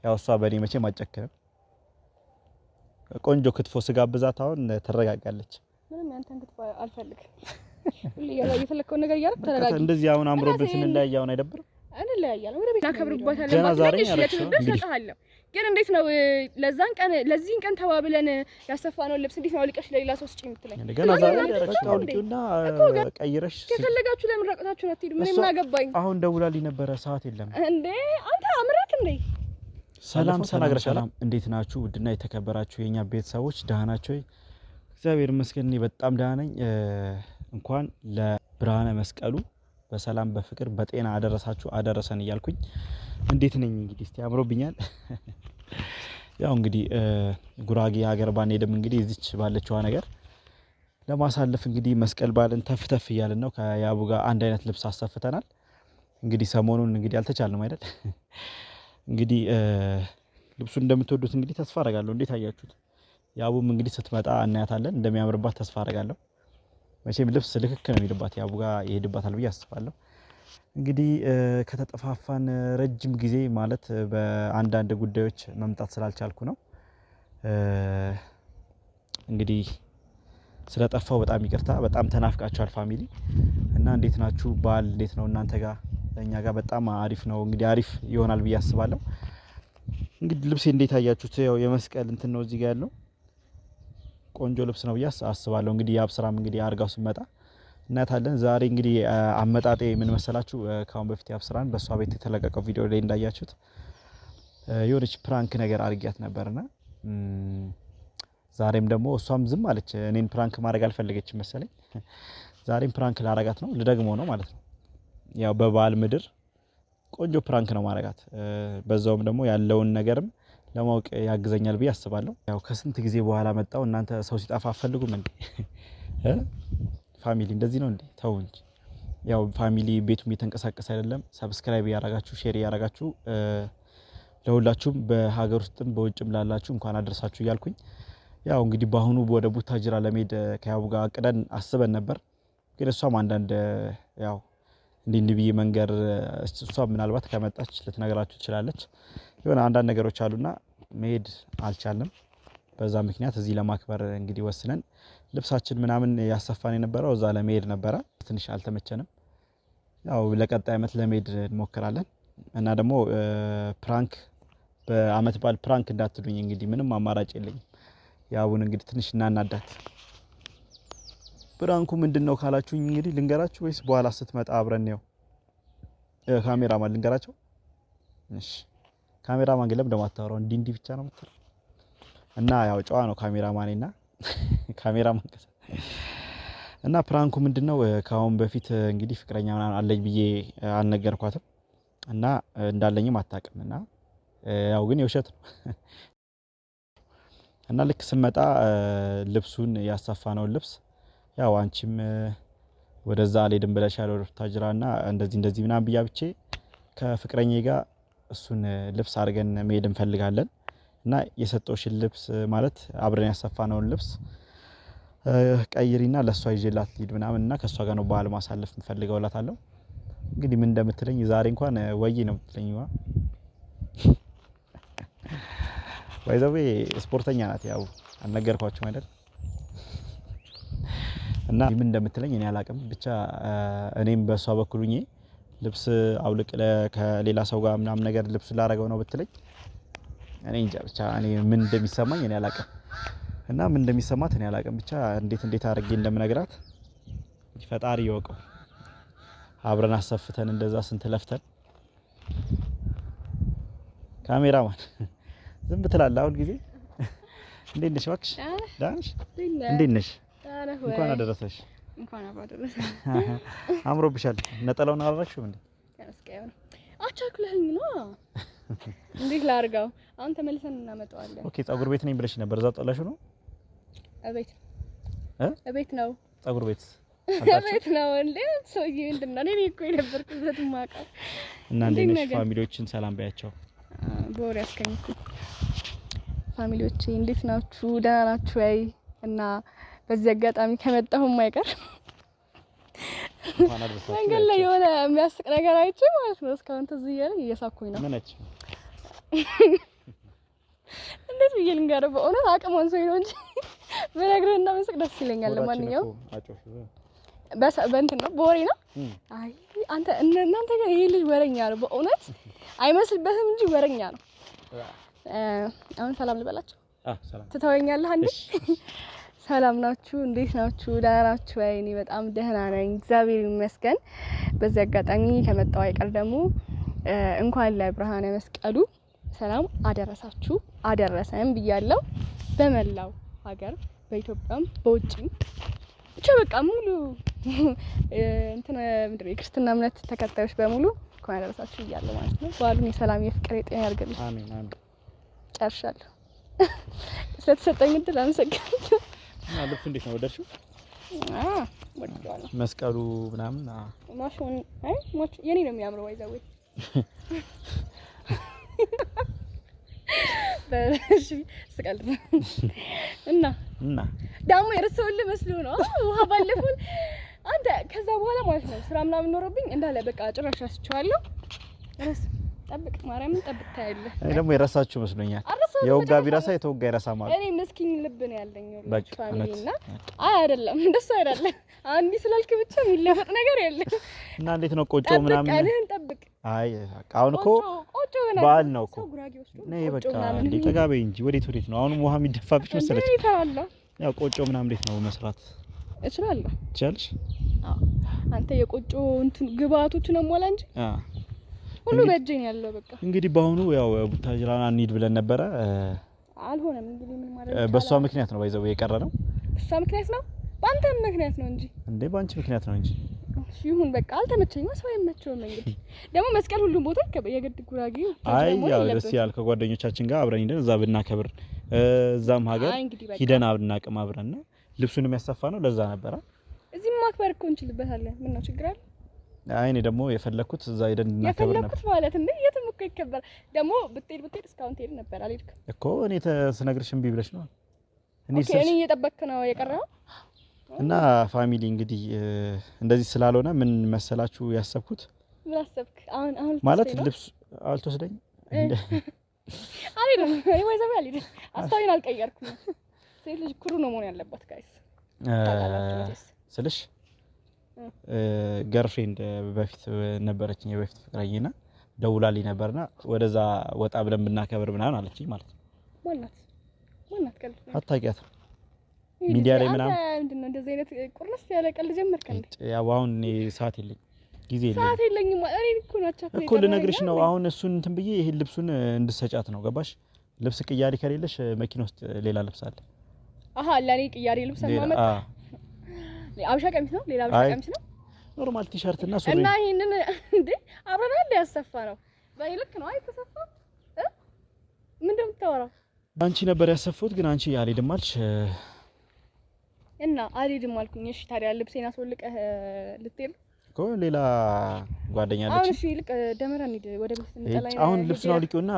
ያው እሷ በኔ መቼም አጨክንም ቆንጆ ክትፎ ስጋ ብዛት አሁን ተረጋጋለች ምንም ያንተን ክትፎ አልፈልግም ሁሉ የፈለከው ነገር ያረክ ተረጋጋ እንደዚህ አሁን አምሮብን ስንለያይ አሁን አይደብርም እንለያያለን ወደ ቤት አከብሩባታለን ማለት ነው እሰጥሃለሁ ግን እንዴት ነው ለዚህን ቀን ተባብለን ያሰፋነው ልብስ እንዴት ነው አልቀሽ ለሌላ ሰው ስጪ የምትለኝ ገና ዛሬ ያረክሽው ልቂውና ቀይረሽ ከፈለጋችሁ ለምን ራቀታችሁ አትሄዱ ምን አገባኝ አሁን ደውላልኝ ነበር ሰዓት የለም እንዴ አንተ አምራክ እንዴ ሰላም ሰላም እንዴት ናችሁ ውድና የተከበራችሁ የኛ ቤተሰቦች ደህና ናችሁ እግዚአብሔር ይመስገን እኔ በጣም ደህና ነኝ እንኳን ለብርሃነ መስቀሉ በሰላም በፍቅር በጤና አደረሳችሁ አደረሰን እያልኩኝ እንዴት ነኝ እንግዲህ እስቲ አምሮብኛል ያው እንግዲህ ጉራጌ ሀገር ባንሄድም እንግዲህ እዚች ባለችው ነገር ለማሳለፍ እንግዲህ መስቀል በዓልን ተፍተፍ እያልን ነው ከያቡ ጋር አንድ አይነት ልብስ አሰፍተናል እንግዲህ ሰሞኑን እንግዲህ አልተቻልንም አይደል እንግዲህ ልብሱን እንደምትወዱት እንግዲህ ተስፋ አደርጋለሁ እንዴት አያችሁት ያቡም እንግዲህ ስትመጣ እናያታለን እንደሚያምርባት ተስፋ አደርጋለሁ መቼም ልብስ ልክክ ነው የሚልባት ያቡ ጋር ይሄድባታል ብዬ አስባለሁ እንግዲህ ከተጠፋፋን ረጅም ጊዜ ማለት በአንዳንድ ጉዳዮች መምጣት ስላልቻልኩ ነው እንግዲህ ስለጠፋው በጣም ይቅርታ በጣም ተናፍቃችኋል ፋሚሊ እና እንዴት ናችሁ በዓል እንዴት ነው እናንተ ጋር እኛ ጋር በጣም አሪፍ ነው እንግዲህ አሪፍ ይሆናል ብዬ አስባለሁ እንግዲህ ልብሴ እንዴት አያችሁት ያው የመስቀል እንትን ነው እዚህ ጋር ያለው ቆንጆ ልብስ ነው ብዬ አስባለሁ እንግዲህ ያብስራም እንግዲህ አርጋው ሲመጣ እናታለን ዛሬ እንግዲህ አመጣጤ ምን መሰላችሁ ካሁን በፊት ያብስራን በሷ ቤት የተለቀቀው ቪዲዮ ላይ እንዳያችሁት የሆነች ፕራንክ ነገር አርጊያት ነበርና ዛሬም ደግሞ እሷም ዝም አለች እኔን ፕራንክ ማድረግ አልፈለገችም መሰለኝ ዛሬም ፕራንክ ላረጋት ነው ልደግሞ ነው ማለት ነው ያው በበዓል ምድር ቆንጆ ፕራንክ ነው ማረጋት በዛውም ደግሞ ያለውን ነገርም ለማወቅ ያግዘኛል ብዬ አስባለሁ ያው ከስንት ጊዜ በኋላ መጣው እናንተ ሰው ሲጣፋ አፈልጉም እንዴ ፋሚሊ እንደዚህ ነው እንዴ ታው እንጂ ያው ፋሚሊ ቤቱም እየተንቀሳቀሰ አይደለም ሰብስክራይብ ያረጋችሁ ሼር ያረጋችሁ ለሁላችሁም በሀገር ውስጥም በውጭም ላላችሁ እንኳን አደረሳችሁ እያልኩኝ ያው እንግዲህ ባሁኑ ወደ ቡታጅራ ለመሄድ ከያቡ ጋር አቅደን አስበን ነበር ግን እሷም አንዳንድ ያው እንዲህ መንገር እሷ ምናልባት ከመጣች ልትነግራችሁ ትችላለች የሆነ አንዳንድ ነገሮች አሉና መሄድ አልቻልንም በዛ ምክንያት እዚህ ለማክበር እንግዲህ ወስነን ልብሳችን ምናምን ያሰፋን የነበረው እዛ ለመሄድ ነበረ ትንሽ አልተመቸንም ያው ለቀጣይ አመት ለመሄድ እንሞክራለን እና ደግሞ ፕራንክ በአመት በዓል ፕራንክ እንዳትሉኝ እንግዲህ ምንም አማራጭ የለኝም ያቡን እንግዲህ ትንሽ እናናዳት ፕራንኩ ምንድነው ካላችሁኝ እንግዲህ ልንገራችሁ ወይስ በኋላ ስትመጣ አብረን ነው ካሜራማን ልንገራቸው እሺ ካሜራማን ገለም ደሞ አታወራው እንዲህ ብቻ ነው የምትለው እና ያው ጨዋ ነው ካሜራማኔና ካሜራማን እና ፕራንኩ ምንድነው ካሁን በፊት እንግዲህ ፍቅረኛ አለኝ ብዬ አልነገርኳትም እና እንዳለኝም አታውቅምና ያው ግን የውሸት ነው እና ልክ ስመጣ ልብሱን ያሳፋነው ልብስ ያው አንቺም ወደዛ አልሄድም ብለሻል ወደ ታጅራና እንደዚህ ምናምን ብቻ ከፍቅረኛዬ ጋር እሱን ልብስ አድርገን መሄድ እንፈልጋለን እና የሰጠውሽን ልብስ ማለት አብረን ያሰፋነውን ልብስ ቀይሪና ለሷ ይዤላት ሊድ ምናምንና ከሷ ጋር ነው በዓል ማሳለፍ እንፈልገውላታለሁ እንግዲህ ምን እንደምትለኝ ዛሬ እንኳን ወይ ነው የምትለኝዋ ወይዘው ስፖርተኛ ናት ያው አልነገርኳችሁም አይደል እና ምን እንደምትለኝ እኔ አላቅም ብቻ እኔም በሷ በኩልኝ ልብስ አውልቅ ከሌላ ሰው ጋር ምናምን ነገር ልብስ ላረጋው ነው ብትለኝ እኔ እንጃ ብቻ እኔ ምን እንደሚሰማኝ እኔ አላቅም እና ምን እንደሚሰማት እኔ አላቅም ብቻ እንዴት አድርጌ እንደምነግራት ፈጣሪ ይወቀው አብረን አሰፍተን እንደዛ ስንት ለፍተን ካሜራማን ዝም ብትላለህ አሁን ጊዜ እንዴት ነሽ እባክሽ ዳንሽ እንዴት ነሽ እንኳን አደረሰሽ እንኳን አደረሰሽ አምሮብሻል ነጠላውን አላረግሽው እንዴ ያስቀየው አቻክለኝ ነው እንዴት ላርጋው አሁን ተመልሰን እናመጣዋለን ኦኬ ጸጉር ቤት ነኝ ብለሽ ነበር እዛው ጠላሽ ነው እቤት ነው ጸጉር ቤት እቤት ነው እንዴ ሰውዬ እንደና እኔ እኮ የነበርኩበት ማቃ እና እንደነሽ ፋሚሊዎችን ሰላም ባያቸው ቦር ያስከኝኩ ፋሚሊዎቼ እንዴት ናችሁ ደህና ናችሁ አይ እና በዚህ አጋጣሚ ከመጣሁም አይቀር መንገድ ላይ የሆነ የሚያስቅ ነገር አይቼ ማለት ነው እስካሁን ትዝ እያለኝ እየሳኩኝ ነው እንዴት ብዬ ልንገርህ? በእውነት አቅም አንሶኝ ነው እንጂ በነግርህና መስክ ደስ ይለኛል። ለማንኛውም በእንትን ነው በወሬ ነው። አይ አንተ እናንተ ጋር ይሄ ልጅ ወረኛ ነው በእውነት አይመስልበትም እንጂ ወረኛ ነው። አሁን ሰላም ልበላችሁ። ሰላም ትተወኛለህ አንዴ? ሰላም ናችሁ? እንዴት ናችሁ? ደህና ናችሁ? እኔ በጣም ደህና ነኝ እግዚአብሔር ይመስገን። በዚህ አጋጣሚ ከመጣሁ አይቀር ደግሞ እንኳን ለብርሃነ መስቀሉ ሰላም አደረሳችሁ አደረሰን ብያለሁ። በመላው ሀገር በኢትዮጵያም በውጭም ብቻ በቃ ሙሉ እንትን ምንድነው የክርስትና እምነት ተከታዮች በሙሉ እንኳን አደረሳችሁ ብያለሁ ማለት ነው። በዓሉን የሰላም የፍቅር የጤና ያድርግልኝ። አሜን አሜን። ጨርሻለሁ። ስለተሰጠኝ እድል አመሰግናለሁ። እና ልብስ እንዴት ነው ወደድሽው? ወደድኩ። መስቀሉ ምናምን ማሽን ማሽ የኔ ነው የሚያምረው አይዛው በእሺ ስቀል እና ደግሞ የረሳሁልህ መስሎ ነው ውሃ ባለፈው አንተ ከዛ በኋላ ማለት ነው ስራ ምናምን ኖርብኝ እንዳለ በቃ ጭራሽ አስቸዋለሁ። ጠብቅ ማርያምን ጠብቅ ታያለህ። እኔ ደግሞ የረሳችሁ መስሎኛል። የወጋ ቢራሳ የተወጋ ይረሳ ማለት እኔ መስኪን ልብ ነው ያለኝ ልጅ ፋሚሊና አይደለም እንደሱ አይደለም። አንዲ ስላልክ ብቻ የሚለፈጥ ነገር የለም። እና እንዴት ነው ቆጮ ምናምን ቀልህን ጠብቅ። አይ አሁን እኮ ቆጮ በዓል ነው እኮ ነይ በቃ እንዴ ተጋበይ እንጂ ወዴት ነው አሁን ውሃ የሚደፋብሽ መሰለች። ያው ቆጮ ምናምን እንዴት ነው መስራት እችላለሁ። ትችያለሽ? አዎ አንተ የቆጮ እንትን ግብአቶችን አሟላ እንጂ ሁሉ በእጄ ነው ያለው። በቃ እንግዲህ በአሁኑ ያው ቡታጅራና እንሂድ ብለን ነበረ አልሆነም። እንግዲህ ምን ማለት በሷ ምክንያት ነው ባይዘው የቀረ ነው። በሷ ምክንያት ነው ባንተ ምክንያት ነው እንጂ እንዴ ባንቺ ምክንያት ነው እንጂ ይሁን በቃ አልተመቸኝም። ሰው አይመቸውም። እንግዲህ ደግሞ መስቀል ሁሉም ቦታ የግድ ጉራጌ አይ ያው ደስ ያል ከጓደኞቻችን ጋር አብረን ሄደን እዛ ብናከብር እዛም ሀገር ሂደን አብናቅም አብረን ነው ልብሱንም ያሰፋ ነው ለዛ ነበር። እዚህም ማክበር እኮ እንችልበታለን። ምን ነው ችግር አለ? አይ እኔ ደግሞ የፈለኩት እዛ ሄደን እናከብር ነበር። የፈለኩት ማለት እንዴ የትም እኮ ይከበር። ደግሞ ብትሄድ እስካሁን ትሄድ ነበር አልሄድክም እኮ እኔ ተስነግርሽ እምቢ ብለሽ ነው። እኔ እየጠበቅክ ነው የቀረው። እና ፋሚሊ እንግዲህ እንደዚህ ስላልሆነ ምን መሰላችሁ ያሰብኩት? ምን አሰብክ? አሁን ማለት ልብስ አልተወስደኝ አይደለም ወይ ዘባ አልሄድም። አስተዋይን አልቀየርኩም። ሴት ልጅ ኩሩ ነው መሆን ያለባት ጋይስ ስልሽ ገርፍሬንድ በፊት ነበረችኝ የበፊት ፍቅረኛና ደውላልኝ ነበርና ወደዛ ወጣ ብለን ብናከብር ምናምን አለችኝ ማለት ነው። ማናት ቀልድ አታውቂያት ሚዲያ ላይ ምናምን ምንድነው እንደዚህ አይነት ቁርነስ ያለ ቀልድ ጀመርክ እንዴ? ያው አሁን እኔ ሰዓት የለኝም ጊዜ የለኝም እኔ እኮ ልነግርሽ ነው። አሁን እሱን እንትን ብዬ ይሄን ልብሱን እንድሰጫት ነው ገባሽ? ልብስ ቅያሪ ከሌለሽ መኪና ውስጥ ሌላ ልብስ አለ። አሃ ለኔ ቅያሪ ልብስ ማመጣ አብሻ ቀሚስ ነው ሌላ አብሻ ቀሚስ ነው ኖርማል ቲሸርት እና ሱሪ እና ይሄንን እንዴ አብረን አንድ ያሰፋ ነው በይልክ ነው አይተሰፋ ምንድነው የምታወራው? አንቺ ነበር ያሰፉት ግን አንቺ አልሄድም አልሽ እና አልሄድም አልኩኝ። እሺ ታዲያ ልብሴን አስወልቀህ ልትሄድ እኮ ሌላ ጓደኛ አለች። አሁን እሺ ልቅ ደመራ እንሂድ ወደ ቤት እንጠላኝ። አሁን ልብሱን አውልቂውና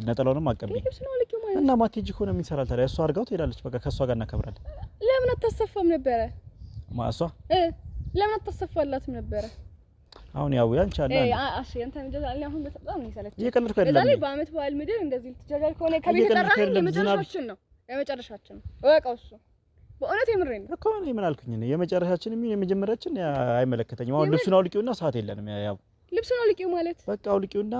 ነጠላውንም አቀብኝ ልብሱን አውልቂው ማለት እና ማቴጅ እኮ ነው የሚሰራል። ታዲያ እሷ አድርጋው ትሄዳለች። በቃ ከሷ ጋር እናከብራለን። ለምን አታሰፋም ነበረ? ማሷ ለምን አታሰፋላትም ነበረ? አሁን ያው ያንቺ አለ እሺ አንተ ምንጀዛልኝ አሁን በጣም ነው ይሰለች። እየቀለድኩ አይደለም። ለዛሬ በአመት በዓል ምድር እንደዚህ ልትጃጃል ከሆነ ከቤት ተጠራኸኝ የመጨረሻችን ነው እወቀው። እሱ በእውነት የምሬን ነው እኮ እኔ ምን አልኩኝ? እኔ የመጨረሻችንም የመጀመሪያችን አይመለከተኝም። አሁን ልብሱን አውልቂውና ሰዓት የለንም። ያው ልብሱን አውልቂው ማለት በቃ አውልቂውና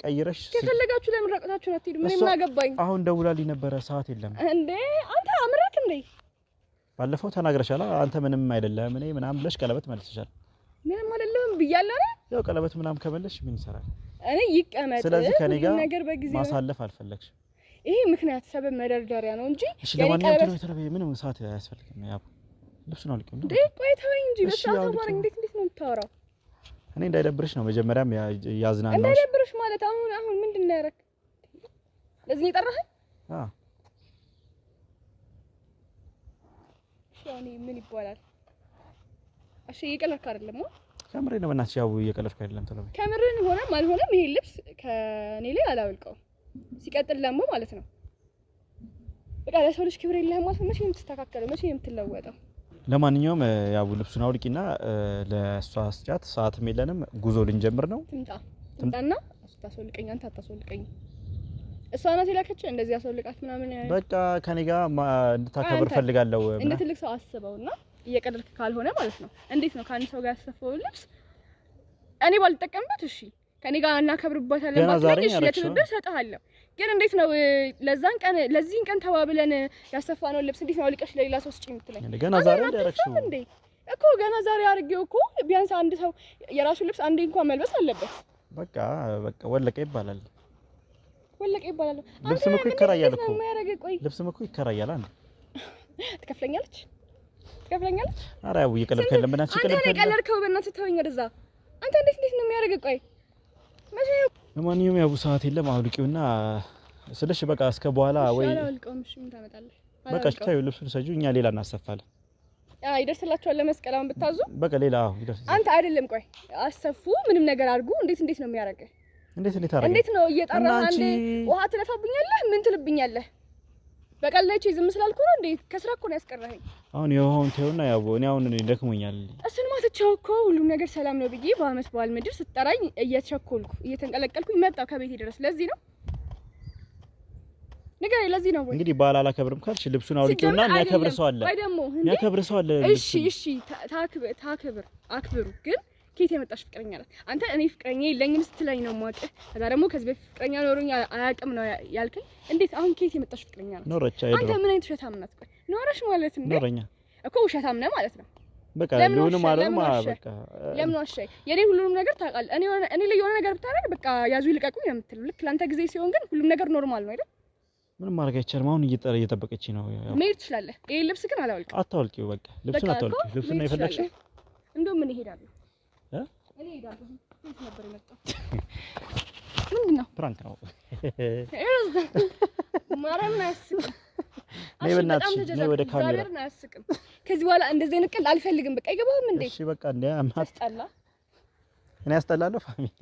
ቀይረሽ ከፈለጋችሁ ለምን ረቀታችሁ አትሄዱ? ምን አገባኝ። አሁን ደውላልኝ ነበረ ሰዓት የለም እንዴ አንተ አምረክ እንዴ? ባለፈው ተናግረሻል። አንተ ምንም አይደለም እኔ ምናምን ብለሽ ቀለበት መልሰሻል። ምንም አይደለም ብያለሁ አይደል? ያው ቀለበት ምናምን ከመለሽ ምን ይሰራል? እኔ ይቀመጥ። ስለዚህ ከኔ ጋር ነገር በጊዜ ማሳለፍ አልፈለግሽ። ይሄ ምክንያት ሰበብ መደርደሪያ ነው እንጂ እሺ ለማንኛውም ተረበይ ምንም ሰዓት አያስፈልግም። ያው ልብሱን አውልቂው ነው ቆይ ተወኝ እንጂ በሰዓት አማርኛ እንዴት ነው የምታወራው? እኔ እንዳይደብርሽ ነው መጀመሪያም ያዝናናሽ። እንዳይደብርሽ ማለት አሁን ምንድነው ያረክ? ለዚህ ነው የጠራኸኝ? እሺ ምን ይባላል? እሺ እየቀለድክ አይደለም? ከምሬ ነው በእናትሽ። ያው እየቀለድክ አይደለም ተለበይ። ከምሬን ሆነም አልሆነም ይሄ ልብስ ከኔ ላይ አላወልቀው። ሲቀጥል ደግሞ ማለት ነው በቃ ለሰው ልጅ ክብር የለህም ማለት ነው። መቼ የምትስተካከለው? መቼ የምትለወጠው? ለማንኛውም ያው ልብሱን አውልቂና ለሷ ስጫት። ሰዓትም የለንም ጉዞ ልንጀምር ነው። ትምጣና ታስወልቀኝ። አንተ አታስወልቀኝ። እሷ ናት የላከች እንደዚህ ያሰልቃት ምናምን በቃ ከኔ ጋር እንድታከብር ፈልጋለሁ እንደ ትልቅ ሰው አስበውና እየቀደድክ ካልሆነ ማለት ነው እንዴት ነው ከአንድ ሰው ጋር ያሰፈው ልብስ እኔ ባልጠቀምበት እሺ ከኔ ጋር እናከብርበታለን ማለት ነው ለትብብር ሰጣለሁ ግን እንዴት ነው ለዚህን ቀን ተባብለን ያሰፋነው ልብስ እንዴት ነው አልቀሽ ለሌላ ሰው ስጪ የምትለኝ ገና ዛሬ ያደረግሽው እኮ ገና ዛሬ አድርጌው እኮ ቢያንስ አንድ ሰው የራሱ ልብስ አንዴ እንኳን መልበስ አለበት በቃ ወለቀ ይባላል ልብስም እኮ ይከራያል እኮ ልብስም እኮ ይከራያል አንዴ ትከፍለኛለች ኧረ ያው እየቀለድክ አይደለም በእናትሽ አንተ የቀለድከው በእናትህ ተወኝ ወደዛ አንተ እንዴት ነው የሚያደርገው ቆይ ለማንኛውም ያው ሰዓት የለም አውልቂውና ስለሽ በቃ እስከ በኋላ ወይ አውልቀውም እሺ ምን ታመጣለህ በቃ ታዩ ልብሱን ሰጁ እኛ ሌላ እናሰፋለን ይደርስላችኋል ለመስቀላውን ብታዙ በቃ ሌላ ይደርስ አንተ አይደለም ቆይ አሰፉ ምንም ነገር አድርጉ እንዴት ነው የሚያደርገው እንዴት ነው እየጠራህ አንዴ ውሃ ትለፋብኛለህ ምን ትልብኛለህ በቀላይቼ ዝም ስላልኩ ነው እንዴ ከስራ እኮ ነው ያስቀረኸኝ አሁን የሆን ተውና ያው እኔ አሁን ደክሞኛል እሱን ማተቻው እኮ ሁሉም ነገር ሰላም ነው ብዬ በአመት በዓል ምድር ስትጠራኝ እየተቸኮልኩ እየተንቀለቀልኩኝ መጣሁ ከቤቴ ድረስ ለዚህ ነው ነገር ለዚህ ነው ወይ እንግዲህ በዓል አላከብርም ካልሽ ልብሱን አውልቂውና የሚያከብር ሰው አለ የሚያከብር ሰው አለ እሺ ታክብር አክብሩ ግን ከየት የመጣሽ ፍቅረኛ ናት አንተ እኔ ፍቅረኛ የለኝም ስትለኝ ነው ማውቀ ከዛ ደግሞ ከዚህ በፊት ፍቅረኛ ኖሮኝ አያውቅም ነው ያልከኝ እንዴት አሁን ከየት የመጣሽ ፍቅረኛ ናት ኖረች አይደል አንተ ምን አይነት ውሸታም ናት ቆይ ኖረሽ ማለት ነው ኖረኛ እኮ ውሸታም ነህ ማለት ነው በቃ ለምን ማለት በቃ ለምን ዋሻይ የኔ ሁሉንም ነገር ታውቃለህ እኔ ላይ የሆነ ነገር ብታረግ በቃ ያዙ ይልቀቁኝ ነው የምትለው ልክ ላንተ ጊዜ ሲሆን ግን ሁሉም ነገር ኖርማል ነው አይደል ምንም ማድረግ አይቻልም አሁን እየጠበቀች ነው መሄድ ትችላለህ ይሄ ልብስ ግን አላወልቅም አታወልቂው በቃ ልብሱን አታወልቂው ልብሱን ነው የፈለግሽው እንደውም ምን ይሄዳል እኔ ሄዳለሁ እንት ነበር የመጣው ምንድነው ፕራንክ ነው ማራም አያስቅም ነይ በእናትሽ ነይ ወደ ካሜራ አያስቅም ከዚህ በኋላ እንደዚህ አይነት ቀልድ አልፈልግም በቃ ይገባም እንዴ እሺ በቃ እንዴ አማስጠላ እኔ አስጠላለሁ ፋሚሊ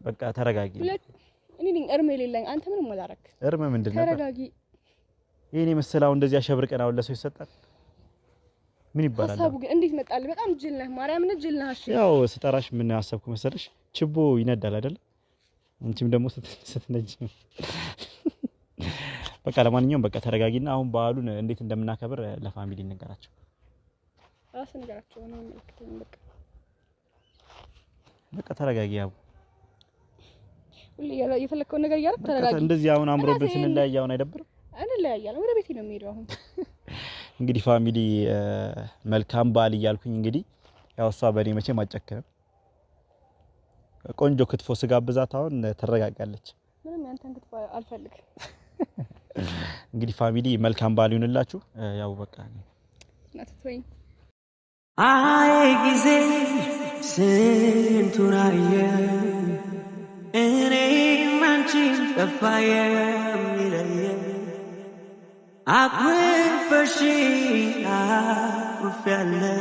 በቃ ተረጋጊ እኔ ነኝ እርም የሌለኝ አንተ ምንም አላረክ እርም ምንድነው ተረጋጊ ይሄኔ መሰላው እንደዚህ አሸብርቀን አሁን ለሰው ይሰጣል ምን ይባላል ሀሳቡ ግን እንዴት መጣል በጣም ጅል ነህ ማርያምን ጅል ነህ እሺ ያው ስጠራሽ ምን አሰብኩ መሰለሽ ችቦ ይነዳል አይደል አንቺም ደግሞ ስትነጂ በቃ ለማንኛውም በቃ ተረጋጊና አሁን በዓሉን እንዴት እንደምናከብር ለፋሚሊ እንገራቸው ራስ እንገራቸው ነው መልክተኝ በቃ ተረጋጊ ያው ሁሉ የፈለከው ነገር ያረክ ተረጋጊ እንደዚህ አሁን አምሮብን ስንለያይ አሁን አይደብርም እንለያያለን ወደ ቤቴ ነው የሚሄደው አሁን እንግዲህ ፋሚሊ መልካም በዓል እያልኩኝ እንግዲህ ያው እሷ በኔ መቼም አጨክንም ቆንጆ ክትፎ ስጋ ብዛት አሁን ተረጋጋለች ምንም ያንተን ክትፎ አልፈልግም እንግዲህ ፋሚሊ መልካም በዓል ይሁንላችሁ ያው በቃ ናትቶኝ አይ ጊዜ ስንቱን አየ እኔ አንቺን ጠፋየ የሚለየ አኩርፈሽኝ አኩርፊያለሁ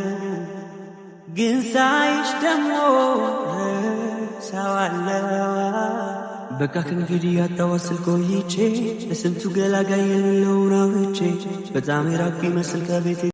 ግን ሳይሽ ደግሞ ረሳዋለሁ በቃ ከእንግዲህ ያጣዋስል ቆይቼ ለስንቱ ገላጋይ የሌለውን አውርቼ በጣም የራኩ ይመስል ከቤቴ